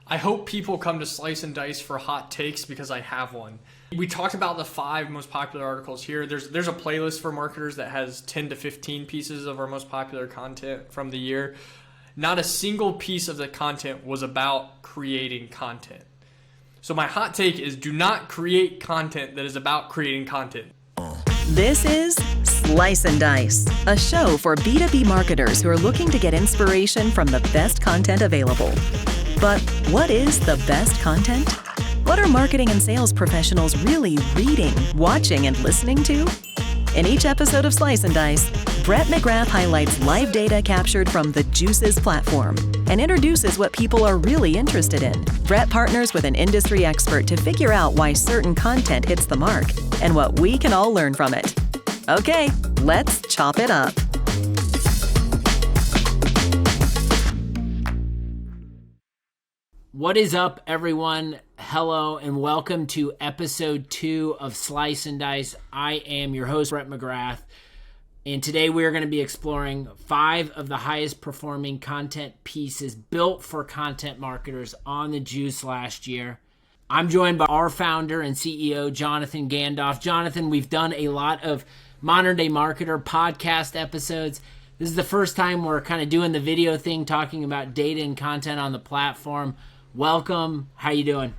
I hope people come to Slice and Dice for hot takes because I have one. We talked about the 5 most popular articles here. There's a playlist for marketers that has 10 to 15 pieces of our most popular content from the year. Not a single piece of the content was about creating content. So my hot take is do not create content that is about creating content. This is Slice and Dice, a show for B2B marketers who are looking to get inspiration from the best content available. But what is the best content? What are marketing and sales professionals really reading, watching, and listening to? In each episode of Slice and Dice, Brett McGrath highlights live data captured from the Juices platform and introduces what people are really interested in. Brett partners with an industry expert to figure out why certain content hits the mark and what we can all learn from it. Okay, let's chop it up. What is up, everyone? Hello, and welcome to episode 2 of Slice and Dice. I am your host, Brett McGrath, and today we are going to be exploring 5 of the highest performing content pieces built for content marketers on the Juice last year. I'm joined by our founder and CEO, Jonathan Gandolf. Jonathan, we've done a lot of Modern Day Marketer podcast episodes. This is the first time we're kind of doing the video thing, talking about data and content on the platform. Welcome. How you doing?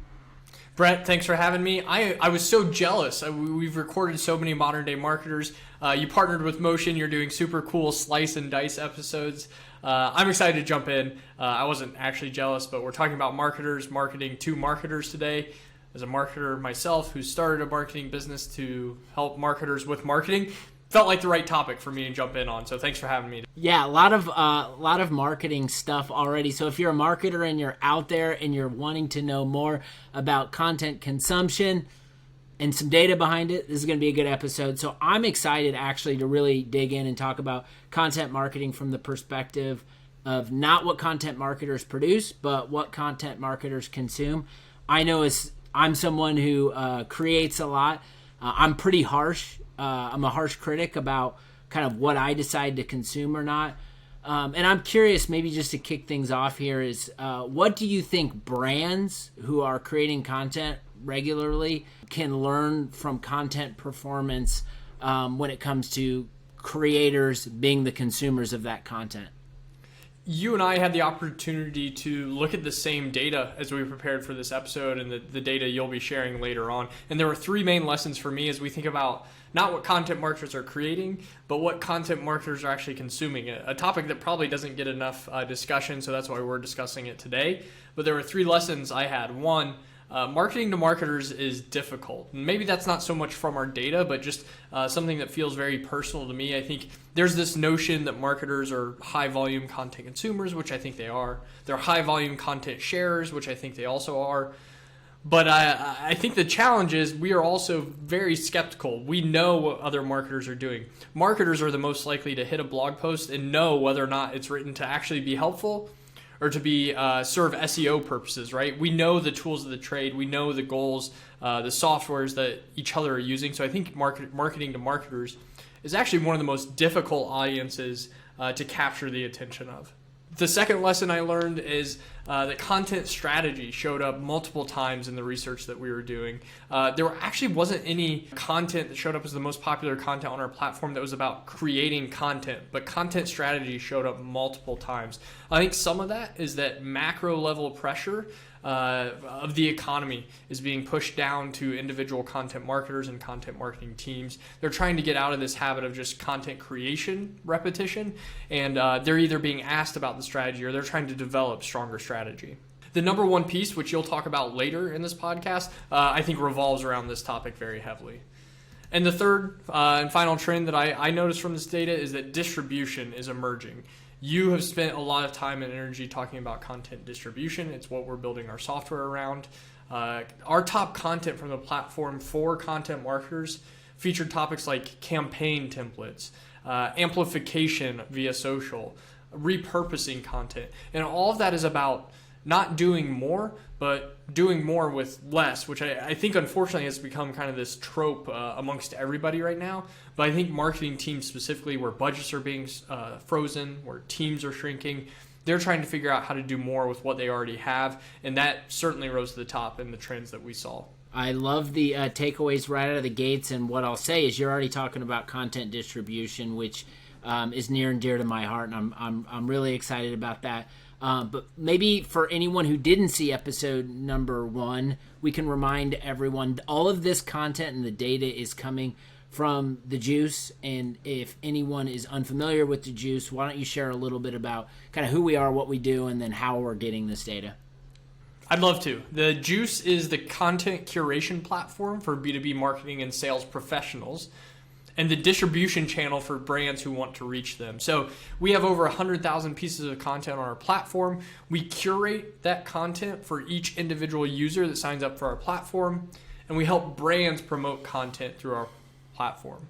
Brett, thanks for having me. I was so jealous. We've recorded so many Modern Day Marketers. You partnered with Motion. You're doing super cool Slice and Dice episodes. I'm excited to jump in. I wasn't actually jealous, but we're talking about marketers, marketing to marketers today. As a marketer myself who started a marketing business to help marketers with marketing, felt like the right topic for me to jump in on. So thanks for having me. Yeah, a lot of marketing stuff already. So if you're a marketer and you're out there and you're wanting to know more about content consumption and some data behind it, this is going to be a good episode. So I'm excited actually to really dig in and talk about content marketing from the perspective of not what content marketers produce, but what content marketers consume. I know as I'm someone who creates a lot. I'm pretty harsh. I'm a harsh critic about kind of what I decide to consume or not. And I'm curious, maybe just to kick things off here, is what do you think brands who are creating content regularly can learn from content performance when it comes to creators being the consumers of that content? You and I had the opportunity to look at the same data as we prepared for this episode and the data you'll be sharing later on. And there were 3 main lessons for me as we think about not what content marketers are creating, but what content marketers are actually consuming. A topic that probably doesn't get enough discussion, so that's why we're discussing it today. But there were 3 lessons I had. One, marketing to marketers is difficult. And maybe that's not so much from our data, but just something that feels very personal to me. I think there's this notion that marketers are high volume content consumers, which I think they are. They're high volume content sharers, which I think they also are. But I think the challenge is we are also very skeptical. We know what other marketers are doing. Marketers are the most likely to hit a blog post and know whether or not it's written to actually be helpful or to be serve SEO purposes, right? We know the tools of the trade. We know the goals, the softwares that each other are using. So I think marketing to marketers is actually one of the most difficult audiences to capture the attention of. The second lesson I learned is that content strategy showed up multiple times in the research that we were doing. There actually wasn't any content that showed up as the most popular content on our platform that was about creating content, but content strategy showed up multiple times. I think some of that is that macro level pressure of the economy is being pushed down to individual content marketers and content marketing teams. They're trying to get out of this habit of just content creation repetition, and they're either being asked about the strategy or they're trying to develop stronger strategy. The number one piece, which you'll talk about later in this podcast, I think revolves around this topic very heavily. And the third and final trend that I noticed from this data is that distribution is emerging. You have spent a lot of time and energy talking about content distribution. It's what we're building our software around. Our top content from the platform for content marketers featured topics like campaign templates, amplification via social, repurposing content. And all of that is about not doing more, but doing more with less, which I think unfortunately has become kind of this trope amongst everybody right now. But I think marketing teams specifically, where budgets are being frozen, where teams are shrinking, they're trying to figure out how to do more with what they already have, and that certainly rose to the top in the trends that we saw. I love the takeaways right out of the gates, and what I'll say is you're already talking about content distribution, which is near and dear to my heart, and I'm really excited about that. But maybe for anyone who didn't see episode number 1, we can remind everyone all of this content and the data is coming from The Juice. And if anyone is unfamiliar with The Juice, why don't you share a little bit about kind of who we are, what we do, and then how we're getting this data? I'd love to. The Juice is the content curation platform for B2B marketing and sales professionals, and the distribution channel for brands who want to reach them. So we have over 100,000 pieces of content on our platform. We curate that content for each individual user that signs up for our platform, and we help brands promote content through our platform.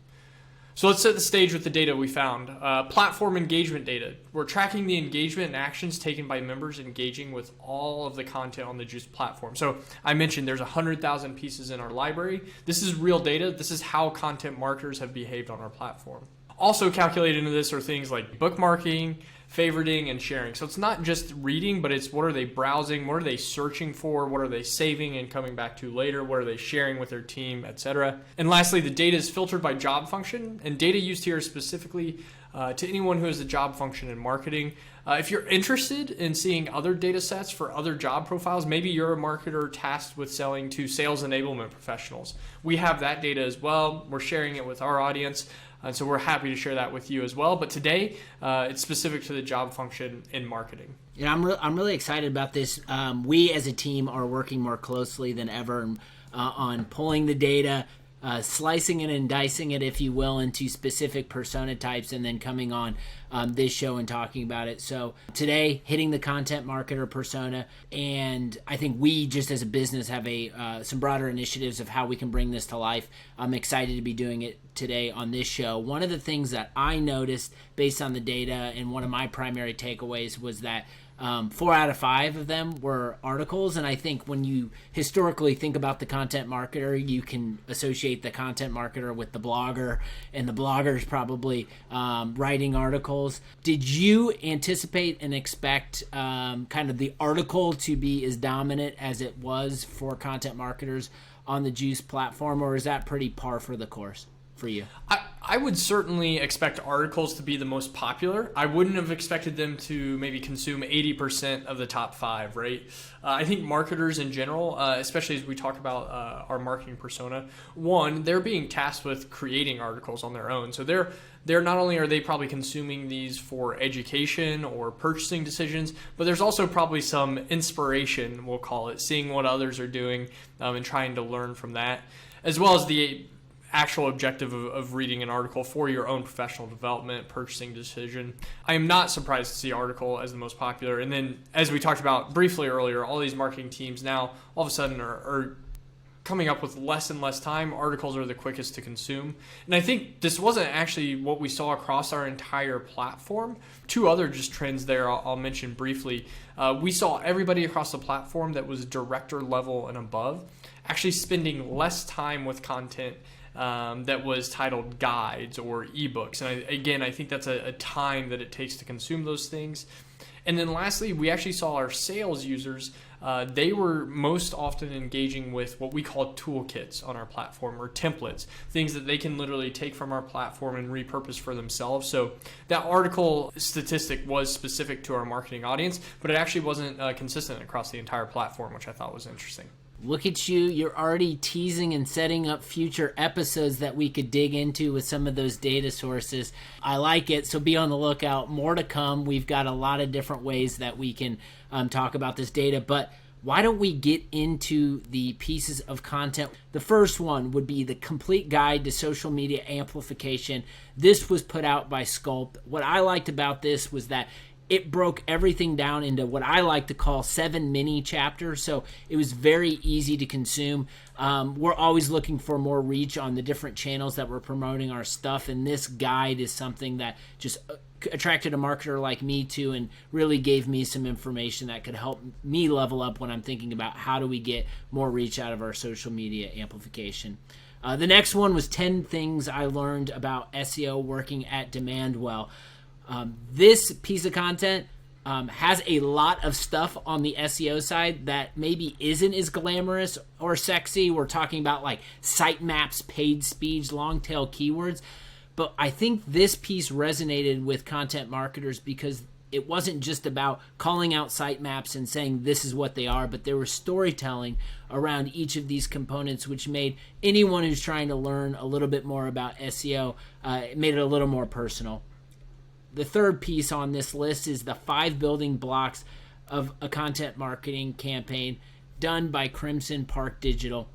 So let's set the stage with the data we found. Platform engagement data. We're tracking the engagement and actions taken by members engaging with all of the content on the Juice platform. So I mentioned there's 100,000 pieces in our library. This is real data. This is how content marketers have behaved on our platform. Also calculated into this are things like bookmarking, favoriting, and sharing. So it's not just reading, but it's what are they browsing, what are they searching for, what are they saving and coming back to later, what are they sharing with their team, etc. And lastly, the data is filtered by job function, and data used here specifically to anyone who has a job function in marketing. If you're interested in seeing other data sets for other job profiles, maybe you're a marketer tasked with selling to sales enablement professionals. We have that data as well. We're sharing it with our audience. And so we're happy to share that with you as well. But today, it's specific to the job function in marketing. Yeah, I'm really excited about this. We as a team are working more closely than ever on pulling the data, slicing it and dicing it, if you will, into specific persona types, and then coming on this show and talking about it. So today, hitting the content marketer persona, and I think we just as a business have some broader initiatives of how we can bring this to life. I'm excited to be doing it today on this show. One of the things that I noticed based on the data, and one of my primary takeaways, was that 4 out of 5 of them were articles. And I think when you historically think about the content marketer, you can associate the content marketer with the blogger, and the blogger is probably writing articles. Did you anticipate and expect kind of the article to be as dominant as it was for content marketers on the Juice platform, or is that pretty par for the course for you? I would certainly expect articles to be the most popular. I wouldn't have expected them to maybe consume 80% of the top 5, right? I think marketers in general, especially as we talk about our marketing persona, one, they're being tasked with creating articles on their own. So they're not only are they probably consuming these for education or purchasing decisions, but there's also probably some inspiration, we'll call it, seeing what others are doing and trying to learn from that, as well as the actual objective of reading an article for your own professional development, purchasing decision. I am not surprised to see article as the most popular. And then, as we talked about briefly earlier, all these marketing teams now all of a sudden are coming up with less and less time. Articles are the quickest to consume. And I think this wasn't actually what we saw across our entire platform. 2 other just trends there I'll mention briefly. We saw everybody across the platform that was director level and above actually spending less time with content that was titled guides or ebooks. And I think that's a time that it takes to consume those things. And then lastly, we actually saw our sales users, they were most often engaging with what we call toolkits on our platform, or templates, things that they can literally take from our platform and repurpose for themselves. So that article statistic was specific to our marketing audience, but it actually wasn't consistent across the entire platform, which I thought was interesting. Look at you. You're already teasing and setting up future episodes that we could dig into with some of those data sources. I like it. So be on the lookout. More to come. We've got a lot of different ways that we can talk about this data. But why don't we get into the pieces of content? The first one would be the complete guide to social media amplification. This was put out by Sculpt. What I liked about this was that it broke everything down into what I like to call 7 mini chapters. So it was very easy to consume. We're always looking for more reach on the different channels that we're promoting our stuff. And this guide is something that just attracted a marketer like me to, and really gave me some information that could help me level up when I'm thinking about how do we get more reach out of our social media amplification. The next one was 10 things I learned about SEO working at Demandwell. This piece of content, has a lot of stuff on the SEO side that maybe isn't as glamorous or sexy. We're talking about like sitemaps, paid speeds, long tail keywords. But I think this piece resonated with content marketers because it wasn't just about calling out sitemaps and saying this is what they are, but there was storytelling around each of these components, which made anyone who's trying to learn a little bit more about SEO, it made it a little more personal. The third piece on this list is the 5 building blocks of a content marketing campaign done by Crimson Park Digital.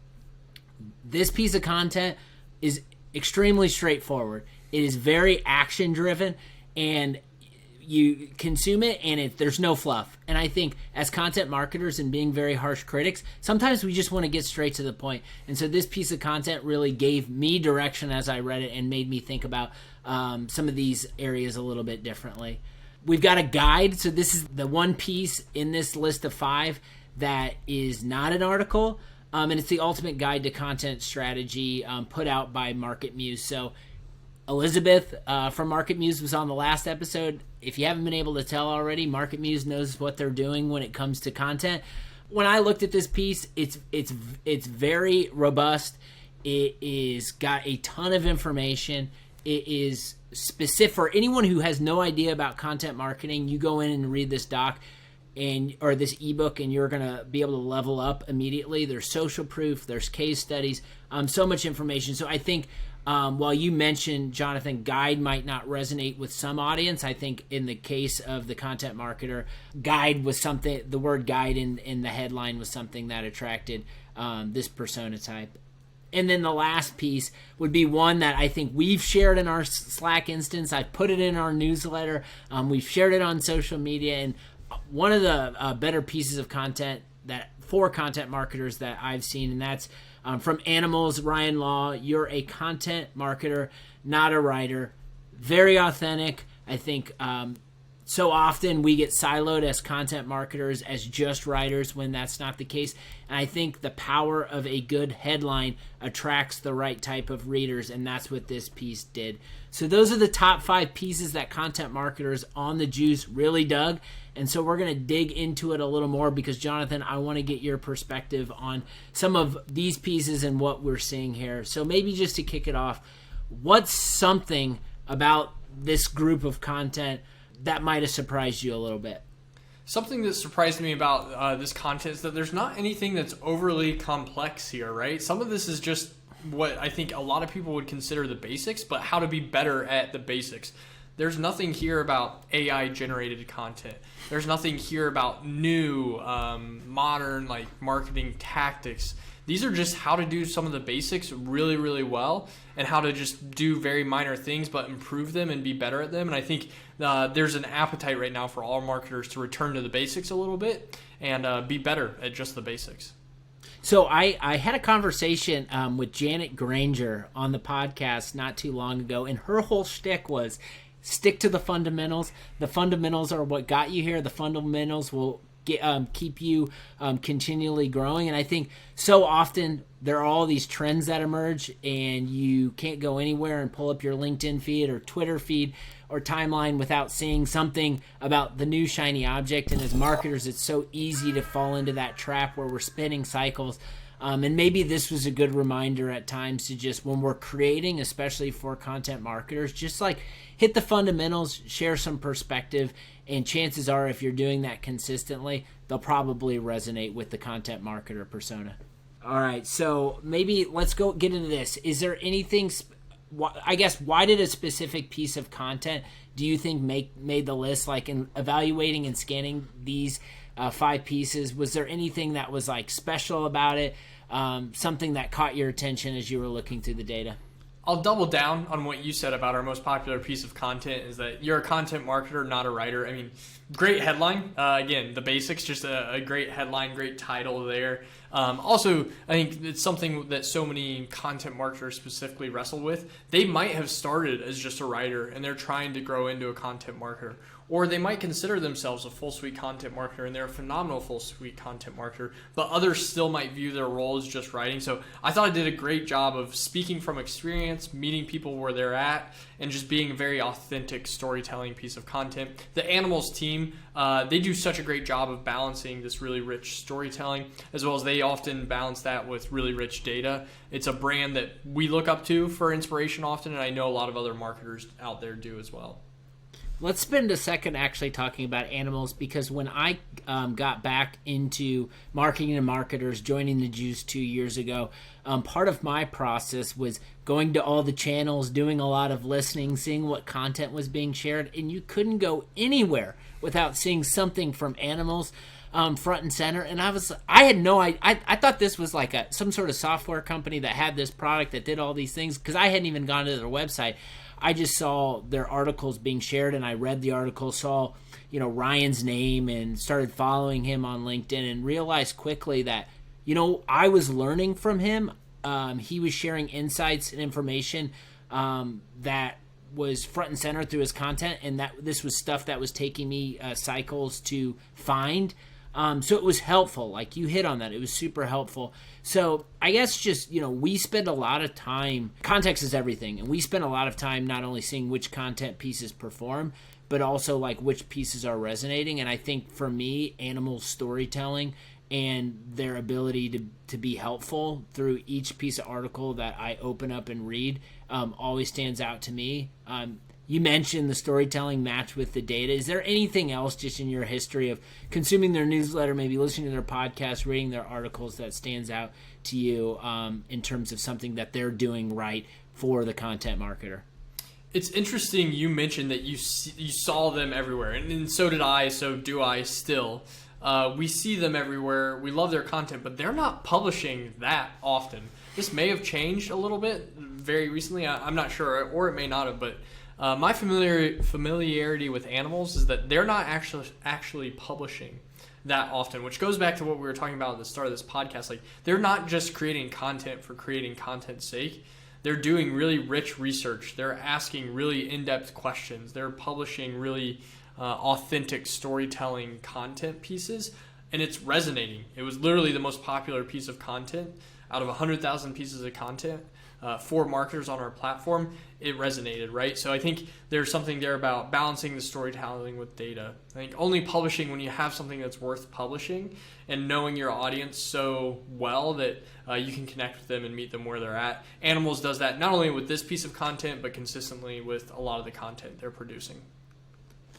This piece of content is extremely straightforward. It is very action driven, and you consume it and there's no fluff. And I think as content marketers and being very harsh critics, sometimes we just want to get straight to the point. And so this piece of content really gave me direction as I read it and made me think about some of these areas a little bit differently. We've got a guide. So this is the one piece in this list of 5 that is not an article. And it's the ultimate guide to content strategy put out by Market Muse. So Elizabeth from Market Muse was on the last episode. If you haven't been able to tell already, Market Muse knows what they're doing when it comes to content. When I looked at this piece, it's very robust. It is got a ton of information. It is specific for anyone who has no idea about content marketing. You go in and read this doc or this ebook, and you're going to be able to level up immediately. There's social proof. There's case studies. So much information. So I think while you mentioned, Jonathan, guide might not resonate with some audience, I think in the case of the content marketer, guide was something, the word guide in the headline was something that attracted this persona type. And then the last piece would be one that I think we've shared in our Slack instance. I put it in our newsletter. We've shared it on social media. And one of the better pieces of content that for content marketers that I've seen, and that's from Animals, Ryan Law. You're a content marketer, not a writer. Very authentic. I think so often we get siloed as content marketers as just writers when that's not the case. And I think the power of a good headline attracts the right type of readers, and that's what this piece did. So those are the top 5 pieces that content marketers on the juice really dug. And so we're going to dig into it a little more because, Jonathan, I want to get your perspective on some of these pieces and what we're seeing here. So maybe just to kick it off, what's something about this group of content that might have surprised you a little bit? Something that surprised me about this content is that there's not anything that's overly complex here, right? Some of this is just what I think a lot of people would consider the basics, but how to be better at the basics. There's nothing here about AI-generated content. There's nothing here about new, modern marketing tactics. These are just how to do some of the basics really, really well and how to just do very minor things but improve them and be better at them. And I think there's an appetite right now for all marketers to return to the basics a little bit and be better at just the basics. So I had a conversation with Janet Granger on the podcast not too long ago, and her whole shtick was stick to the fundamentals. The fundamentals are what got you here. The fundamentals will keep you continually growing. And I think so often there are all these trends that emerge and you can't go anywhere and pull up your LinkedIn feed or Twitter feed or timeline without seeing something about the new shiny object. And as marketers, it's so easy to fall into that trap where we're spinning cycles. And maybe this was a good reminder at times to just, when we're creating, especially for content marketers, just hit the fundamentals, share some perspective, and chances are if you're doing that consistently, they'll probably resonate with the content marketer persona. All right, so maybe let's go get into this. Is there anything, I guess, why did a specific piece of content do you think made the list? In evaluating and scanning these 5 pieces, was there anything that was special about it? Something that caught your attention as you were looking through the data? I'll double down on what you said about our most popular piece of content is that you're a content marketer, not a writer. I mean, great headline. Again, the basics, just a great headline, great title there. Also, I think it's something that so many content marketers specifically wrestle with. They might have started as just a writer and they're trying to grow into a content marketer. or they might consider themselves a full suite content marketer and they're a phenomenal full suite content marketer, but others still might view their role as just writing. So I thought I did a great job of speaking from experience, meeting people where they're at, and just being a very authentic storytelling piece of content. The Animals team, they do such a great job of balancing this really rich storytelling, as well as they often balance that with really rich data. It's a brand that we look up to for inspiration often, and I know a lot of other marketers out there do as well. Let's spend a second actually talking about Animals, because when I got back into marketing and marketers, joining the Juice 2 years ago, part of my process was going to all the channels, doing a lot of listening, seeing what content was being shared, and you couldn't go anywhere without seeing something from Animals front and center. And I had no idea. I thought this was like some sort of software company that had this product that did all these things, because I hadn't even gone to their website. I just saw their articles being shared, and I read the article, saw, Ryan's name, and started following him on LinkedIn, and realized quickly that, I was learning from him. He was sharing insights and information that was front and center through his content, and that this was stuff that was taking me cycles to find. So it was helpful. Like you hit on that. It was super helpful. So I guess just, we spend a lot of time, context is everything. And we spend a lot of time not only seeing which content pieces perform, but also like which pieces are resonating. And I think for me, animal storytelling and their ability to be helpful through each piece of article that I open up and read always stands out to me. You mentioned the storytelling match with the data. Is there anything else just in your history of consuming their newsletter, maybe listening to their podcast, reading their articles that stands out to you in terms of something that they're doing right for the content marketer? It's interesting you mentioned that you saw them everywhere, and so did I, so do I still. We see them everywhere. We love their content, but they're not publishing that often. This may have changed a little bit very recently. I'm not sure, or it may not have, but my familiarity with Animals is that they're not actually publishing that often, which goes back to what we were talking about at the start of this podcast. Like, they're not just creating content for creating content's sake. They're doing really rich research. They're asking really in-depth questions. They're publishing really authentic storytelling content pieces, and it's resonating. It was literally the most popular piece of content out of 100,000 pieces of content for marketers on our platform. It resonated, right? So I think there's something there about balancing the storytelling with data. I think only publishing when you have something that's worth publishing, and knowing your audience so well that you can connect with them and meet them where they're at. Animals does that not only with this piece of content, but consistently with a lot of the content they're producing.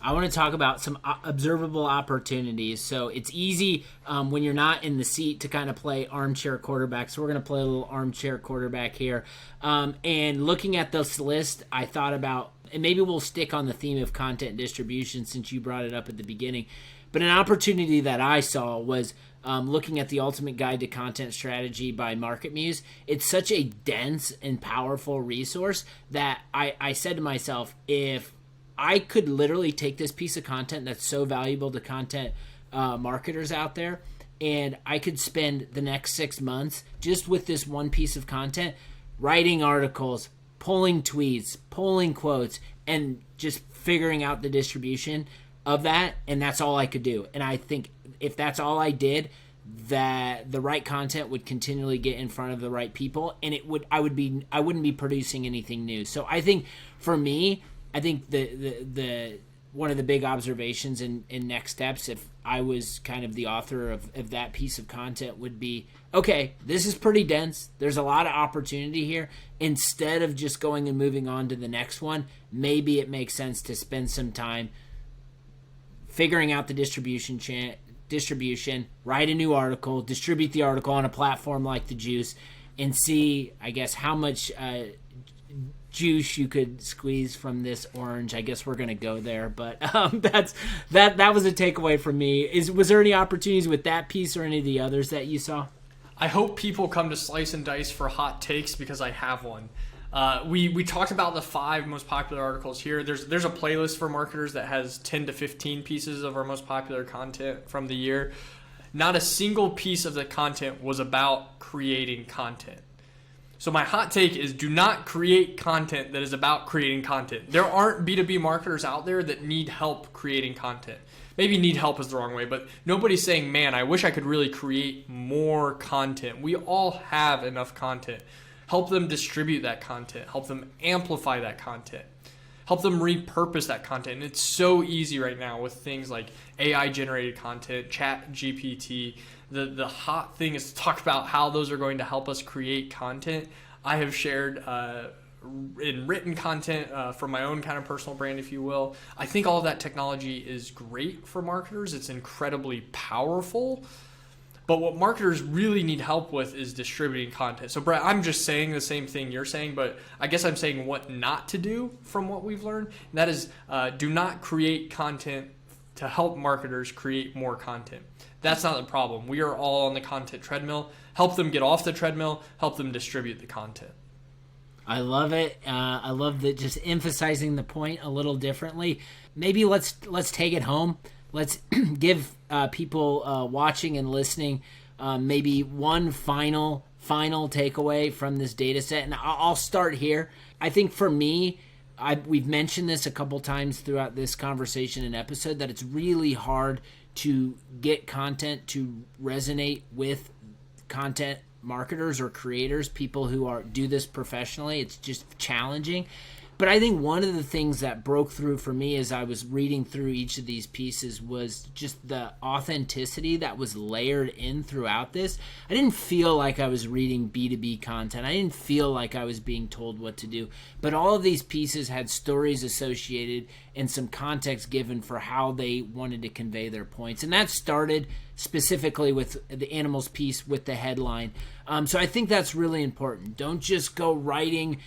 I want to talk about some observable opportunities. So it's easy when you're not in the seat to kind of play armchair quarterback. So we're going to play a little armchair quarterback here. And looking at this list, I thought about, and maybe we'll stick on the theme of content distribution since you brought it up at the beginning. But an opportunity that I saw was looking at the Ultimate Guide to Content Strategy by MarketMuse. It's such a dense and powerful resource that I said to myself, if I could literally take this piece of content that's so valuable to content marketers out there, and I could spend the next 6 months just with this one piece of content, writing articles, pulling tweets, pulling quotes, and just figuring out the distribution of that, and that's all I could do. And I think if that's all I did, that the right content would continually get in front of the right people, and I wouldn't be producing anything new. So I think for me, I think the one of the big observations in next steps, if I was kind of the author of that piece of content, would be, okay, this is pretty dense. There's a lot of opportunity here. Instead of just going and moving on to the next one, maybe it makes sense to spend some time figuring out the distribution, write a new article, distribute the article on a platform like the Juice, and see, I guess, how much juice you could squeeze from this orange. I guess we're gonna go there, but that was a takeaway from me. Was there any opportunities with that piece or any of the others that you saw? I hope people come to Slice and Dice for hot takes, because I have one. We talked about the 5 most popular articles here. There's a playlist for marketers that has 10 to 15 pieces of our most popular content from the year. Not a single piece of the content was about creating content. So my hot take is do not create content that is about creating content. There aren't B2B marketers out there that need help creating content. Maybe need help is the wrong way, but nobody's saying, man, I wish I could really create more content. We all have enough content. Help them distribute that content. Help them amplify that content. Help them repurpose that content. And it's so easy right now with things like AI-generated content, Chat GPT. The hot thing is to talk about how those are going to help us create content. I have shared in written content for my own kind of personal brand, if you will. I think all of that technology is great for marketers. It's incredibly powerful. But what marketers really need help with is distributing content. So Brett, I'm just saying the same thing you're saying, but I guess I'm saying what not to do from what we've learned. And that is do not create content to help marketers create more content. That's not the problem. We are all on the content treadmill. Help them get off the treadmill. Help them distribute the content. I love it. I love that, just emphasizing the point a little differently. Maybe let's take it home. Let's give people watching and listening maybe one final takeaway from this data set. And I'll start here. I think for me, we've mentioned this a couple times throughout this conversation and episode, that it's really hard to get content to resonate with content marketers or creators, people who do this professionally. It's just challenging. But I think one of the things that broke through for me as I was reading through each of these pieces was just the authenticity that was layered in throughout this. I didn't feel like I was reading B2B content. I didn't feel like I was being told what to do. But all of these pieces had stories associated and some context given for how they wanted to convey their points. And that started specifically with the animals piece with the headline. So I think that's really important. Don't just go writing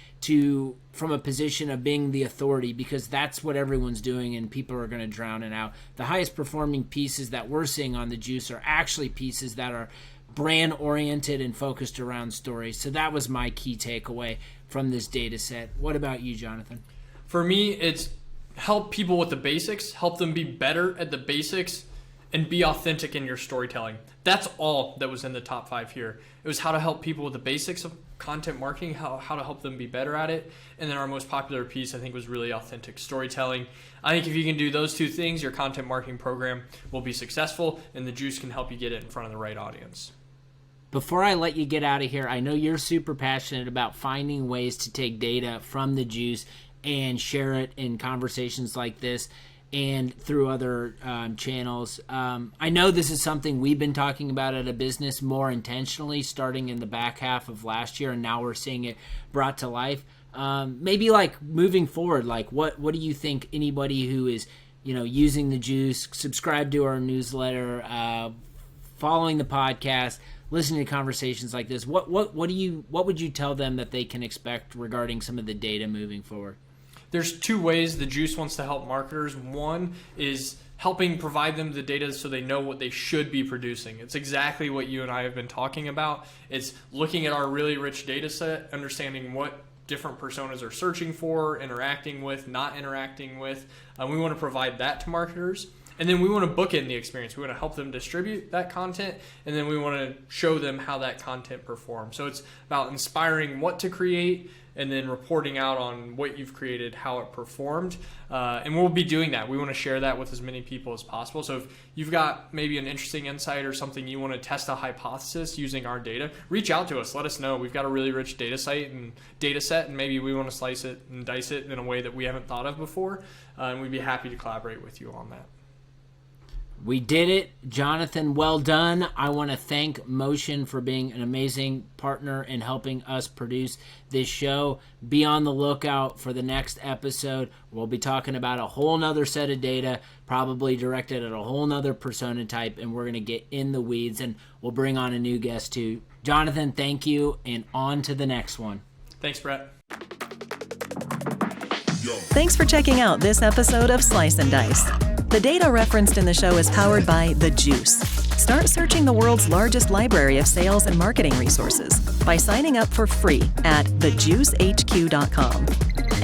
from a position of being the authority, because that's what everyone's doing and people are going to drown it out. The highest performing pieces that we're seeing on the Juice are actually pieces that are brand oriented and focused around stories. So that was my key takeaway from this data set. What about you, Jonathan? For me, it's help people with the basics, help them be better at the basics, and be authentic in your storytelling. That's all that was in the top 5 here. It was how to help people with the basics of content marketing, how to help them be better at it. And then our most popular piece, I think, was really authentic storytelling. I think if you can do those 2 things, your content marketing program will be successful, and the Juice can help you get it in front of the right audience. Before I let you get out of here, I know you're super passionate about finding ways to take data from the Juice and share it in conversations like this and through other channels. I know this is something we've been talking about at a business more intentionally starting in the back half of last year, and now we're seeing it brought to life. Maybe like moving forward, like what do you think anybody who is using the Juice, subscribe to our newsletter, following the podcast, listening to conversations like this, what would you tell them that they can expect regarding some of the data moving forward? There's 2 ways the Juice wants to help marketers. One is helping provide them the data so they know what they should be producing. It's exactly what you and I have been talking about. It's looking at our really rich data set, understanding what different personas are searching for, interacting with, not interacting with. We want to provide that to marketers. And then we want to bookend the experience. We want to help them distribute that content, and then we want to show them how that content performs. So it's about inspiring what to create and then reporting out on what you've created, how it performed. And we'll be doing that. We want to share that with as many people as possible. So if you've got maybe an interesting insight or something you want to test a hypothesis using our data, reach out to us. Let us know. We've got a really rich data set, and maybe we want to slice it and dice it in a way that we haven't thought of before. And we'd be happy to collaborate with you on that. We did it. Jonathan, well done. I want to thank Motion for being an amazing partner in helping us produce this show. Be on the lookout for the next episode. We'll be talking about a whole nother set of data, probably directed at a whole nother persona type, and we're going to get in the weeds, and we'll bring on a new guest too. Jonathan, thank you, and on to the next one. Thanks, Brett. Thanks for checking out this episode of Slice and Dice. The data referenced in the show is powered by The Juice. Start searching the world's largest library of sales and marketing resources by signing up for free at thejuicehq.com.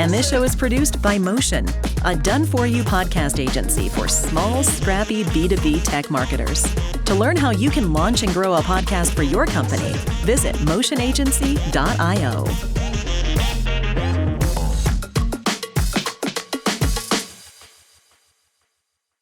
And this show is produced by Motion, a done-for-you podcast agency for small, scrappy B2B tech marketers. To learn how you can launch and grow a podcast for your company, visit motionagency.io.